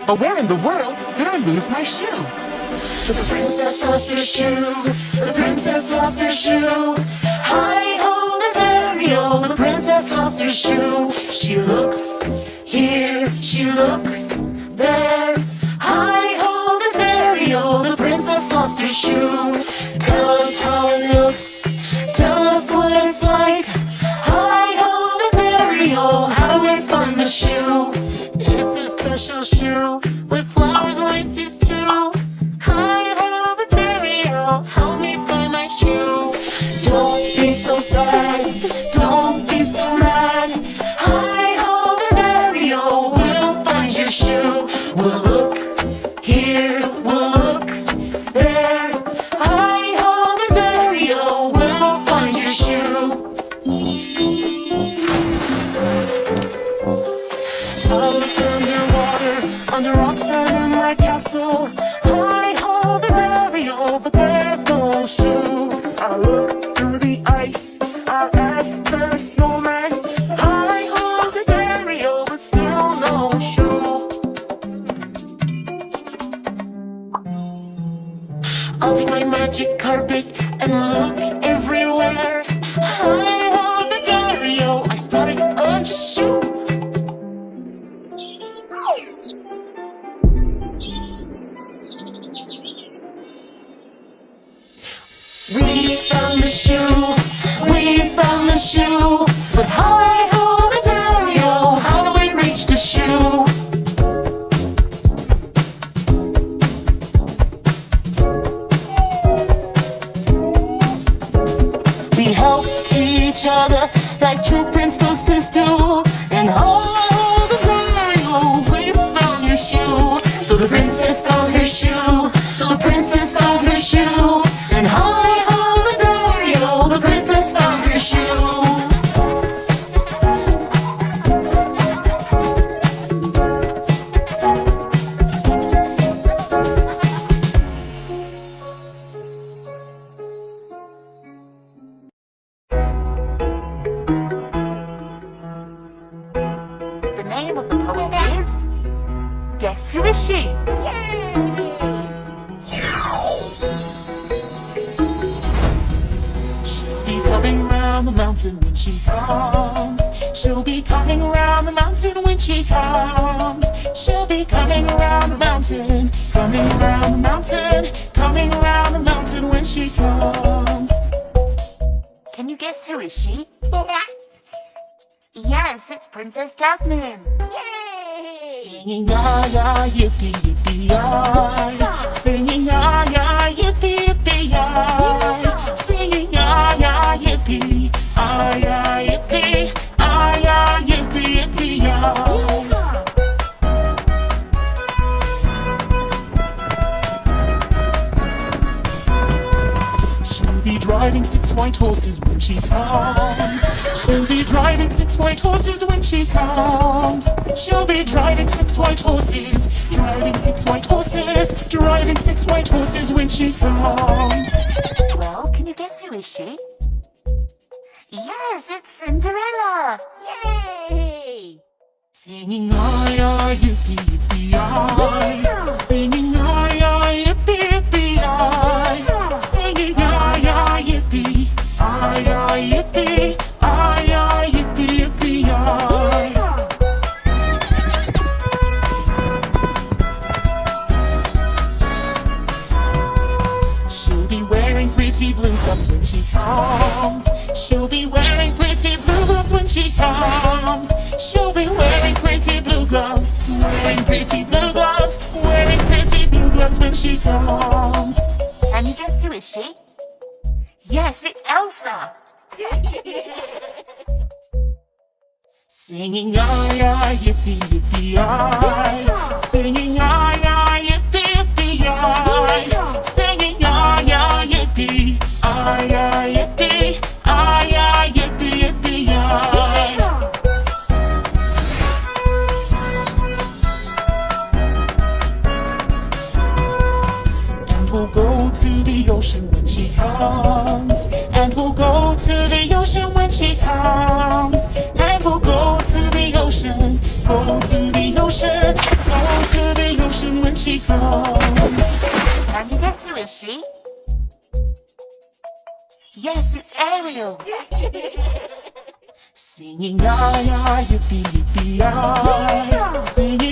But where in the world did I lose my shoe? The princess lost her shoe. The princess lost her shoe. Hi-ho, the dairy-o, the princess lost her shoe. She looks here, she looks there. Hi-ho, the dairy-o, the princess lost her shoe. Tell us how it looks, tell us what it's like. Hi-ho, the dairy-o, how do we find the shoe? It's a special shoe with flowers and laces too. Hi-ho, the dairy-o, help me find my shoe. Don't be so sad, don't be so mad. Hi-ho, the dairy-o, we'll find your shoe. We'll look here, we'll look there. Hi-ho, the dairy-o, we'll find your shoe. Out underwater, under rocks and in my castle. Hi-ho, the dairy-o, but there's no shoe. I look through the ice, I ask the snowman. Hi-ho, the dairy-o, but still no shoe. I'll take my magic carpet and look everywhere. Hi-ho, the dairy-o, I spotted a shoe. We found the shoe, we found the shoe. But hi-ho, the dairy-o, how do we reach the shoe? We helped each other like true princesses do. And hi-ho, the dairy-o, we found your shoe. The princess found her shoe, the princess found her shoe. And hi-ho, the dairy-o, the princess found her shoe. The name of the poem is Guess Who Is She? She'll be coming round the mountain when she comes. She'll be coming around the mountain when she comes. She'll be coming around the mountain, coming around the mountain, coming around the mountain when she comes. Can you guess who is she? Yes, it's Princess Jasmine. Yay! Singing ah-ya, yippee, yippee-yi. Singing ah-ya, yippee, yippee-yi. Singing ah-ya, yippee, ah-ya, yippee, ah-ya, yippee, yippee-yi. She'll be driving 6 white horses when she comes. She'll be driving 6 white horses when she comes. She'll be driving 6 white horses, driving 6 white horses, driving 6 white horses when she comes. Well, can you guess who is she? Yes, it's Cinderella. Yay! Singing ah-ya, yippee, yippee-yi. Singing ah-ya, yippee, yippee-yi. Singing ah-ya, yippee, ah-ya, yippee, ah-ya, yippee, yippee-yi. She'll be wearing pretty blue gloves when she comes. She'll be wearing pretty blue gloves when she comes. She'll be wearing pretty blue gloves, wearing pretty blue gloves, wearing pretty blue gloves when she comes. Can you guess who is she? Yes, it's Elsa. Singing ah-ya, yippee, yippee-yi. Singing ah-ya, yippee, yippee-yi. Singing ah-ya, yippee, ah-ya, yippee, ah-ya, yippee, yippee-yi. And we'll go to the ocean when she comes. And we'll go to the ocean when she comes. And we'll to the ocean, go to the ocean when she comes. Can you guess who is she? Yes, it's Ariel. Singing, ah, yippee, yippee, ah. Singing,